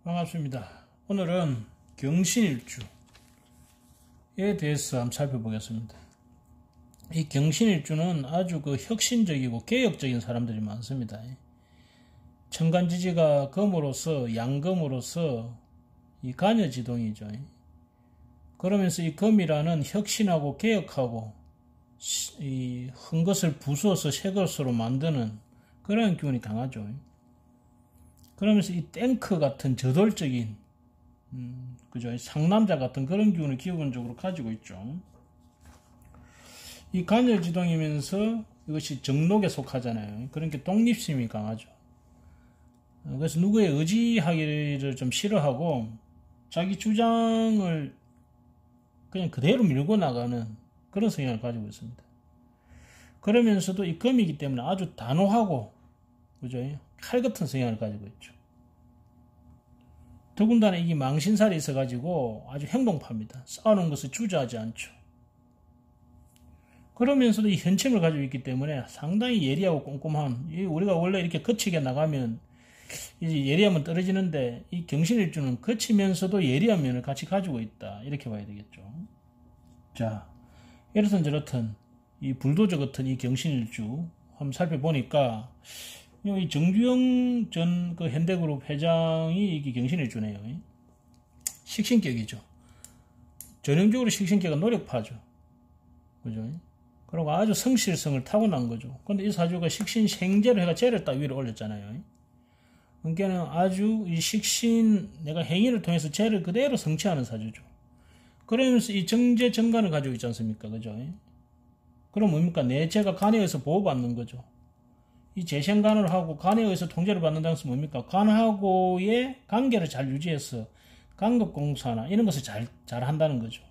반갑습니다. 오늘은 경신일주에 대해서 한번 살펴보겠습니다. 이 경신일주는 아주 혁신적이고 개혁적인 사람들이 많습니다. 천간지지가 금으로서 양금으로서 이 간여지동이죠. 그러면서 이 금이라는 혁신하고 개혁하고 이 한 것을 부수어서 새 것으로 만드는 그런 기운이 강하죠. 그러면서 이 탱크 같은 저돌적인 그죠? 상남자 같은 그런 기운을 기본적으로 가지고 있죠. 이 간여지동이면서 이것이 정록에 속하잖아요. 그러니까 독립심이 강하죠. 그래서 누구의 의지하기를 좀 싫어하고 자기 주장을 그냥 그대로 밀고 나가는 그런 성향을 가지고 있습니다. 그러면서도 이 금이기 때문에 아주 단호하고 그죠? 칼 같은 성향을 가지고 있죠. 더군다나 이게 망신살이 있어가지고 아주 행동파입니다. 싸우는 것을 주저하지 않죠. 그러면서도 이 현침을 가지고 있기 때문에 상당히 예리하고 꼼꼼한, 우리가 원래 이렇게 거치게 나가면 이제 예리하면 떨어지는데 이 경신일주는 거치면서도 예리한 면을 같이 가지고 있다. 이렇게 봐야 되겠죠. 자, 이렇든 저렇든 이 불도저 같은 이 경신일주 한번 살펴보니까 이 정주영 전 현대그룹 회장이 이게 경신일주네요. 식신격이죠. 전형적으로 식신격은 노력파죠. 그죠? 그리고 아주 성실성을 타고난 거죠. 근데 이 사주가 식신생재로 해가 재를 딱 위로 올렸잖아요. 그러니까는 아주 이 식신, 내가 행위를 통해서 재를 그대로 성취하는 사주죠. 그러면서 이 정제 정관을 가지고 있지 않습니까? 그죠? 그럼 뭡니까? 내 재가 간에 의해서 보호받는 거죠. 이 재생간을 하고 간에 의해서 통제를 받는다는 것은 뭡니까? 간하고의 관계를 잘 유지해서 간극공사나 이런 것을 잘 한다는 거죠.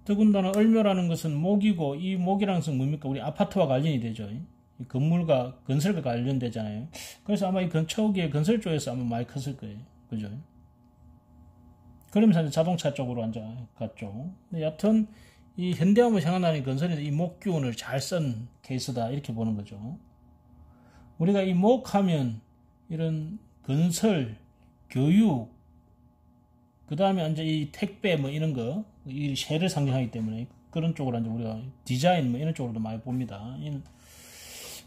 더군다나 을묘라는 것은 목이고 이 목이라는 것은 뭡니까? 우리 아파트와 관련이 되죠. 이 건물과 건설과 관련되잖아요. 그래서 아마 이 초기에 건설 쪽에서 아마 많이 컸을 거예요. 그죠? 그러면서 자동차 쪽으로 갔죠. 여하튼 이 현대하면 생각나는 건설에는 이 목기운을 잘 쓴 케이스다 이렇게 보는 거죠. 우리가 이 목하면 이런 건설, 교육, 그 다음에 이제 이 택배 뭐 이런 거, 이 쇠를 상징하기 때문에 그런 쪽으로 이제 우리가 디자인 뭐 이런 쪽으로도 많이 봅니다.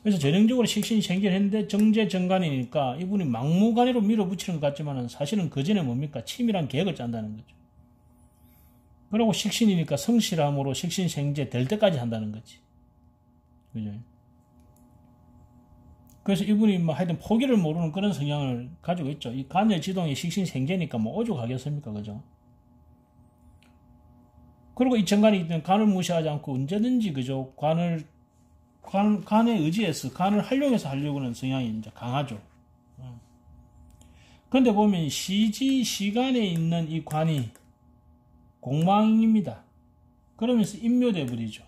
그래서 전형적으로 식신생재했는데 정제정관이니까 이분이 막무가내로 밀어붙이는 것 같지만은 사실은 그 전에 뭡니까? 치밀한 계획을 짠다는 거죠. 그리고 식신이니까 성실함으로 식신생재 될 때까지 한다는 거지. 그죠? 그래서 이분이 뭐 하여튼 포기를 모르는 그런 성향을 가지고 있죠. 이 간여지동이 식신생재니까 뭐 오죽하겠습니까? 그죠? 그리고 이 정관이 있던 간을 무시하지 않고 언제든지 그죠? 간에 의지해서 간을 활용해서 하려고 하는 성향이 이제 강하죠. 그런데 보면 시간에 있는 이 관이 공망입니다. 그러면서 인묘돼 버리죠.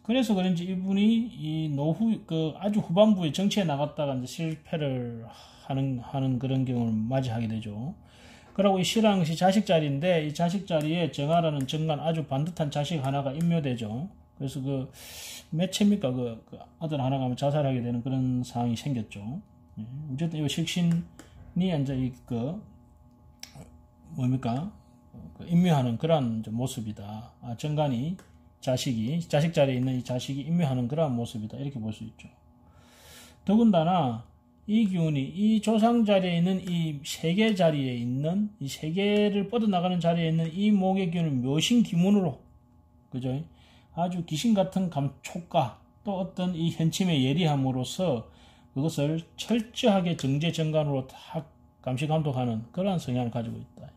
그래서 그런지 이분이 이 노후 아주 후반부에 정치에 나갔다가 이제 실패를 하는 그런 경우를 맞이하게 되죠. 그리고 이 신랑시 자식 자리인데 이 자식 자리에 정화라는 정관 아주 반듯한 자식 하나가 인묘되죠. 그래서 몇 채입니까? 그 아들 하나가 자살하게 되는 그런 상황이 생겼죠. 어쨌든 이 식신이 이제 뭡니까? 인묘하는 그런 모습이다. 정관이 자식 자리에 있는 이 자식이 인묘하는 그런 모습이다. 이렇게 볼 수 있죠. 더군다나 이 기운이 이 조상 자리에 있는 이 세계 자리에 있는 이 세계를 뻗어나가는 자리에 있는 이 목의 기운을 묘신 기문으로 그죠? 아주 귀신 같은 감촉과 또 어떤 이 현침의 예리함으로써 그것을 철저하게 정제정관으로 다 감시 감독하는 그러한 성향을 가지고 있다.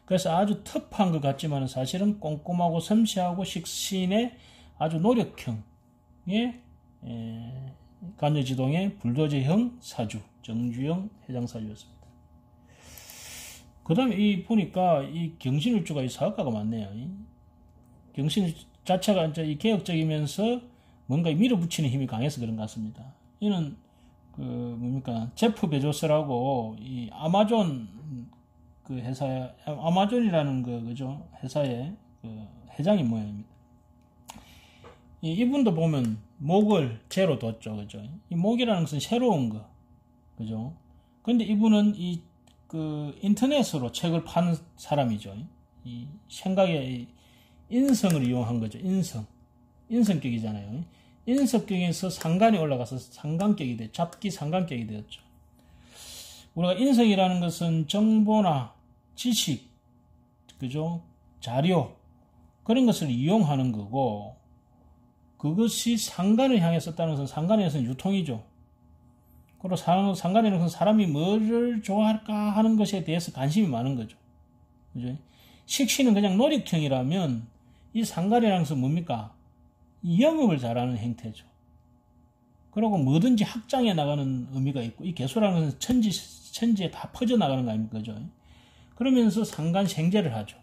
그래서 아주 터프한 것 같지만 사실은 꼼꼼하고 섬세하고 식신의 아주 노력형의 간여지동의 불도저형 사주, 정주영 해장사주였습니다. 그 다음에 보니까 이 경신일주가 이 사업가가 많네요. 경신 자체가 이제 이 개혁적이면서 뭔가 밀어붙이는 힘이 강해서 그런 것 같습니다. 이는 뭡니까? 제프 베조스라고 이 아마존 회사에 아마존이라는 그죠? 회사의 회장인 모양입니다. 이분도 보면 목을 재로 뒀죠. 그죠? 이 목이라는 것은 새로운 거. 그죠? 근데 이분은 이 그 인터넷으로 책을 파는 사람이죠. 이 생각의 인성을 이용한 거죠. 인성격이잖아요. 인성격에서 상관이 올라가서 상관격이 돼, 잡기 상관격이 되었죠. 우리가 인성이라는 것은 정보나 지식, 그죠? 자료, 그런 것을 이용하는 거고, 그것이 상관을 향해 썼다는 것은 상관에서는 유통이죠. 그리고 상관에는 것은 사람이 뭐를 좋아할까 하는 것에 대해서 관심이 많은 거죠. 그죠? 식신은 그냥 노력형이라면 이 상관이라는 것은 뭡니까? 영업을 잘하는 행태죠. 그리고 뭐든지 확장해 나가는 의미가 있고, 이 개수라는 것은 천지에 다 퍼져 나가는 거 아닙니까? 그죠? 그러면서 상관생재를 하죠.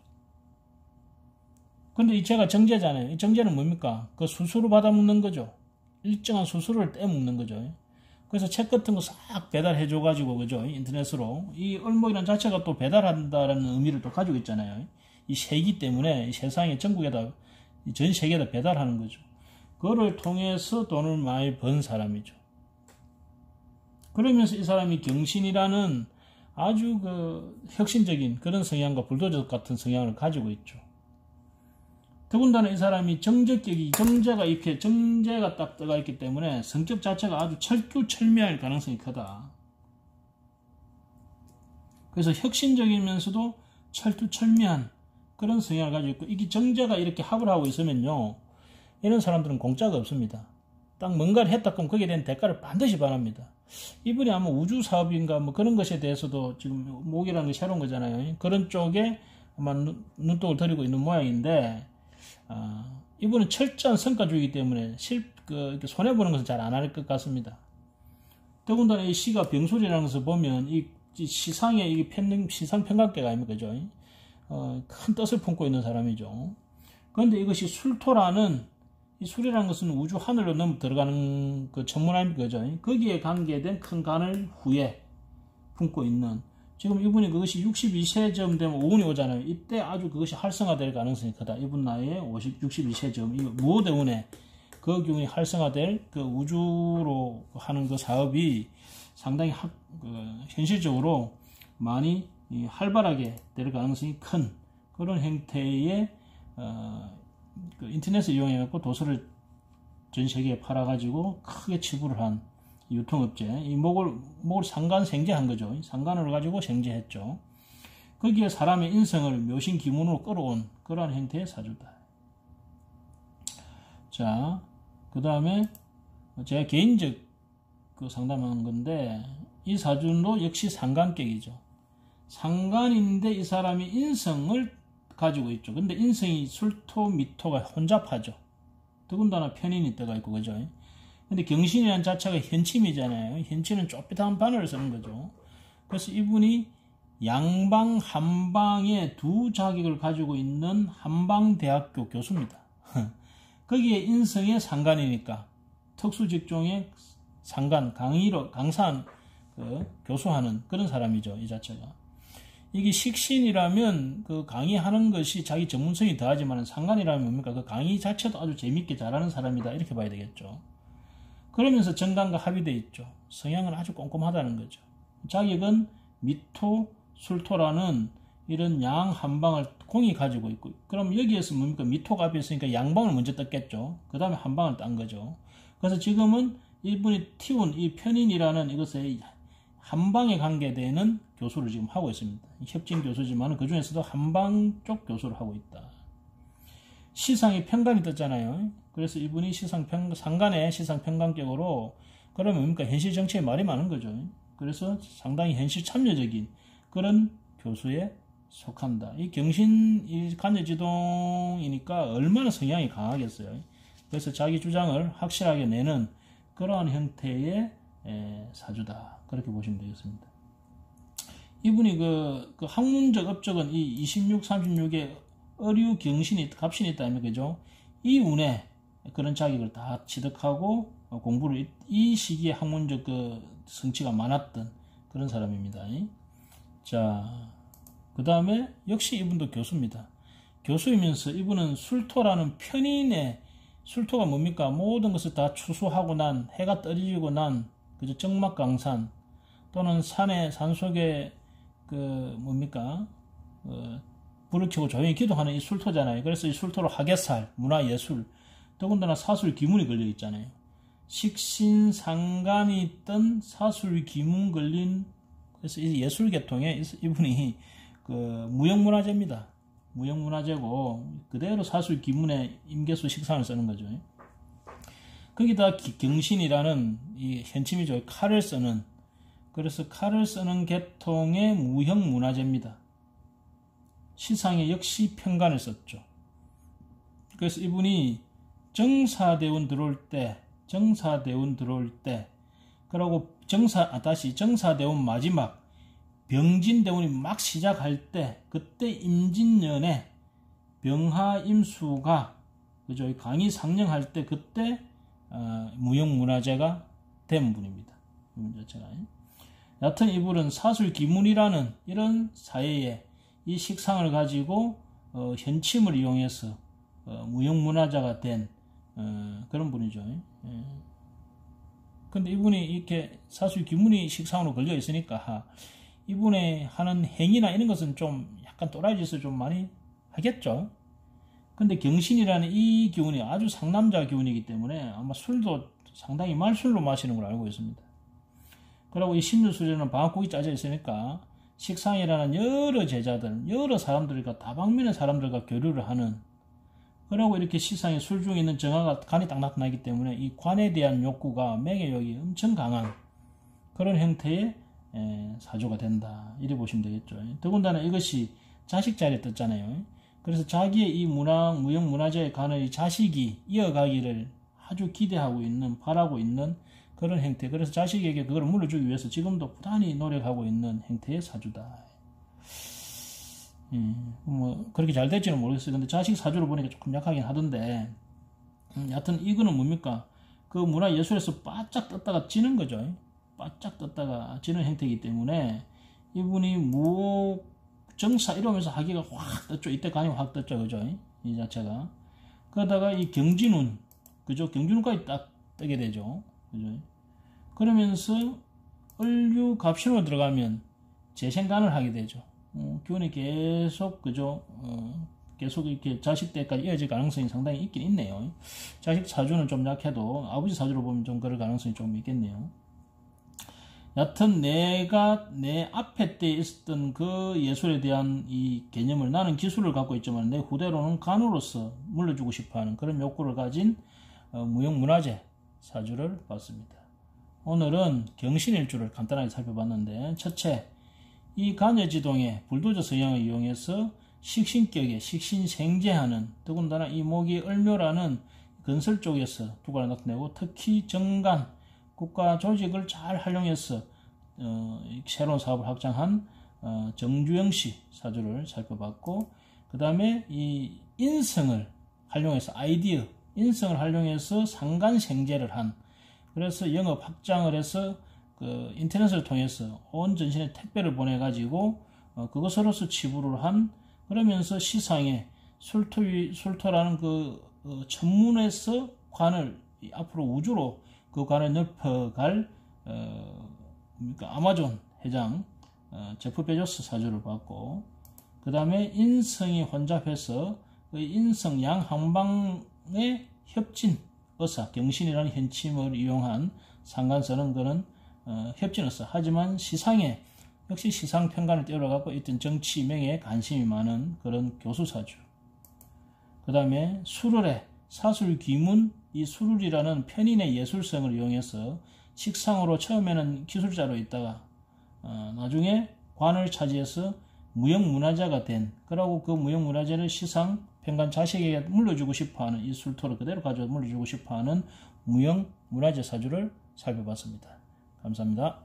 근데 이 제가 정제잖아요. 이 정제는 뭡니까? 그 수수료 받아 먹는 거죠. 일정한 수수료를 떼 먹는 거죠. 그래서 책 같은 거 싹 배달해 줘가지고, 그죠? 인터넷으로. 이 을목이라는 자체가 또 배달한다라는 의미를 또 가지고 있잖아요. 이 세기 때문에 이 세상에 전국에다, 전 세계에다 배달하는 거죠. 그거를 통해서 돈을 많이 번 사람이죠. 그러면서 이 사람이 경신이라는 아주 그 혁신적인 그런 성향과 불도저 같은 성향을 가지고 있죠. 더군다나 이 사람이 정제가 딱 들어가 있기 때문에 성격 자체가 아주 철두철미할 가능성이 크다. 그래서 혁신적이면서도 철두철미한 그런 성향을 가지고 있고, 이게 정제가 이렇게 합을 하고 있으면요, 이런 사람들은 공짜가 없습니다. 딱 뭔가를 했다 그러면 거기에 대한 대가를 반드시 바랍니다. 이분이 아마 우주 사업인가 뭐 그런 것에 대해서도 지금 목이라는 게 새로운 거잖아요. 그런 쪽에 아마 눈독을 들이고 있는 모양인데, 이분은 철저한 성과주의이기 때문에 이렇게 손해보는 것은 잘 안 할 것 같습니다. 더군다나 이 시가 병술이라는 것을 보면 이 시상의 이 시상평가계가 아닙니까? 그죠? 큰 뜻을 품고 있는 사람이죠. 그런데 이것이 술토라는, 이 술이라는 것은 우주 하늘로 넘어 들어가는 그 천문 아닙니까? 그죠? 거기에 관계된 큰 간을 후에 품고 있는, 지금 이분이 그것이 62세쯤 되면 오운이 오잖아요. 이때 아주 그것이 활성화될 가능성이 크다. 이분 나이에 62세쯤, 이 무오대운에 그 기운이 활성화될 그 우주로 하는 그 사업이 상당히 현실적으로 많이 활발하게 될 가능성이 큰 그런 형태의 그 인터넷을 이용해갖고 도서를 전 세계에 팔아가지고 크게 치부를 한 유통업체, 이 목을 상관생재한 거죠. 상관을 가지고 생재했죠. 거기에 사람의 인성을 묘신기문으로 끌어온 그러한 형태의 사주다. 자, 그 다음에 제가 개인적 그 상담한 건데, 이 사주도 역시 상관격이죠. 상관인데 이 사람이 인성을 가지고 있죠. 근데 인성이 술토, 미토가 혼잡하죠. 더군다나 편인이 때가 있고, 그죠? 근데 경신이라는 자체가 현침이잖아요. 현침은 좁빗한 바늘을 쓰는 거죠. 그래서 이분이 양방, 한방의 두 자격을 가지고 있는 한방대학교 교수입니다. 거기에 인성의 상관이니까 특수직종의 상관, 강사한 교수하는 그런 사람이죠. 이 자체가. 이게 식신이라면 그 강의하는 것이 자기 전문성이 더하지만 상관이라면 뭡니까? 그 강의 자체도 아주 재밌게 잘하는 사람이다. 이렇게 봐야 되겠죠. 그러면서 정관과 합의되어 있죠. 성향은 아주 꼼꼼하다는 거죠. 자격은 미토, 술토라는 이런 양 한방을 공이 가지고 있고, 그럼 여기에서 뭡니까? 미토가 앞에 있으니까 양방을 먼저 떴겠죠. 그 다음에 한방을 딴 거죠. 그래서 지금은 이분이 티운, 이 편인이라는 이것의 한방에 관계되는 교수를 지금 하고 있습니다. 협진 교수지만 그 중에서도 한방 쪽 교수를 하고 있다. 시상이 평간이 떴잖아요. 그래서 이분이 상간의 시상평간격으로, 그러면 뭡니까? 현실 정치에 말이 많은 거죠. 그래서 상당히 현실 참여적인 그런 교수에 속한다. 이 경신, 이 간여지동이니까 얼마나 성향이 강하겠어요. 그래서 자기 주장을 확실하게 내는 그러한 형태의 사주다. 그렇게 보시면 되겠습니다. 이분이 그 학문적 업적은 이 26, 36에 어류, 경신이, 갑신이 있다면, 그죠? 이 운에 그런 자격을 다 취득하고 공부를, 이 시기에 학문적 그 성취가 많았던 그런 사람입니다. 자, 그 다음에 역시 이분도 교수입니다. 교수이면서 이분은 술토라는 편인의, 술토가 뭡니까? 모든 것을 다 추수하고 난, 해가 떨어지고 난, 그죠? 정막강산 또는 산속에 뭡니까? 불을 켜고 조용히 기도하는 이 술토잖아요. 그래서 이 술토로 하계살, 문화예술, 더군다나 사술 기문이 걸려 있잖아요. 식신상간이 뜬 사술 기문 걸린, 그래서 이 예술계통에 이분이 무형문화재입니다. 무형문화재고 그대로 사술 기문에 임계수 식상을 쓰는 거죠. 거기다 경신이라는 이 현침이죠. 칼을 쓰는, 그래서 칼을 쓰는 계통의 무형문화재입니다. 시상에 역시 편간을 썼죠. 그래서 이분이 정사대운 들어올 때, 그리고 정사대운 마지막 병진대운이 막 시작할 때, 그때 임진년에 병하임수가, 그죠? 강의 상령할 때, 그때 무형문화재가 된 분입니다. 여하튼 이분은 사술기문이라는 이런 사회에 이 식상을 가지고 현침을 이용해서 무형문화자가 된 그런 분이죠. 근데 이분이 이렇게 사술기문이 식상으로 걸려 있으니까 이분의 하는 행위나 이런 것은 좀 약간 또라이 짓을 좀 많이 하겠죠. 근데 경신이라는 이 기운이 아주 상남자 기운이기 때문에 아마 술도 상당히 말술로 마시는 걸 알고 있습니다. 그리고 이 신유수제는 방앗국이 짜져 있으니까 식상이라는 여러 제자들, 여러 사람들과 다방면의 사람들과 교류를 하는, 그리고 이렇게 시상에 술 중에 있는 정화가 간이 딱 나타나기 때문에 이 관에 대한 욕구가 맹의욕이 엄청 강한 그런 형태의 사주가 된다. 이래 보시면 되겠죠. 더군다나 이것이 자식 자리에 떴잖아요. 그래서 자기의 이 무형문화재에 관한 이 자식이 이어가기를 아주 기대하고 있는, 바라고 있는 그런 형태. 그래서 자식에게 그걸 물려주기 위해서 지금도 부단히 노력하고 있는 형태의 사주다. 뭐 그렇게 잘 될지는 모르겠어요. 근데 자식 사주를 보니까 조금 약하긴 하던데, 여하튼 이거는 뭡니까? 그 문화예술에서 바짝 떴다가 지는 거죠. 바짝 떴다가 지는 형태이기 때문에 이분이 정사 이러면서 하기가 확 떴죠. 이때 간이 확 떴죠. 그죠? 이 자체가. 그러다가 이 경진운, 그죠? 경진운까지 딱 뜨게 되죠. 그죠? 그러면서 을류 갑신으로 들어가면 재생간을 하게 되죠. 기운이 계속, 그죠? 계속 이렇게 자식 때까지 이어질 가능성이 상당히 있긴 있네요. 자식 사주는 좀 약해도 아버지 사주로 보면 좀 그럴 가능성이 좀 있겠네요. 여하튼 내가 내 앞에 때 있었던 그 예술에 대한 이 개념을, 나는 기술을 갖고 있지만 내 후대로는 간으로서 물려주고 싶어하는 그런 욕구를 가진 무형문화재 사주를 봤습니다. 오늘은 경신일주를 간단하게 살펴봤는데, 첫째, 이 간여지동에 불도저 성향을 이용해서 식신격에 식신생재하는, 더군다나 이 목이 을묘라는 건설 쪽에서 두각을 나타내고, 특히 정간, 국가 조직을 잘 활용해서 새로운 사업을 확장한 정주영씨 사주를 살펴봤고, 그 다음에 이 인성을 활용해서, 아이디어, 인성을 활용해서 상간생재를 한, 그래서 영업 확장을 해서 인터넷을 통해서 온 전신에 택배를 보내가지고 그것으로서 치부를 한, 그러면서 시상에 술토라는 천문에서 관을 앞으로 우주로 그 관을 넓혀갈 아마존 회장 제프 베조스 사주를 봤고, 그 다음에 인성이 혼잡해서 그 인성 양항방의 협진 의사, 경신이라는 현침을 이용한 상간서는 그는 협진의사. 하지만 시상에 역시 시상평간을 띄워갖고 있던 정치 명예에 관심이 많은 그런 교수사주. 그 다음에 수룰의 사술귀문, 이 수룰이라는 편인의 예술성을 이용해서 식상으로 처음에는 기술자로 있다가 나중에 관을 차지해서 무형문화자가 된, 그러고 그 무형문화재를 시상 평간 자식에게 물려주고 싶어하는, 이 술토를 그대로 가져와 물려주고 싶어하는 무형문화재 사주를 살펴봤습니다. 감사합니다.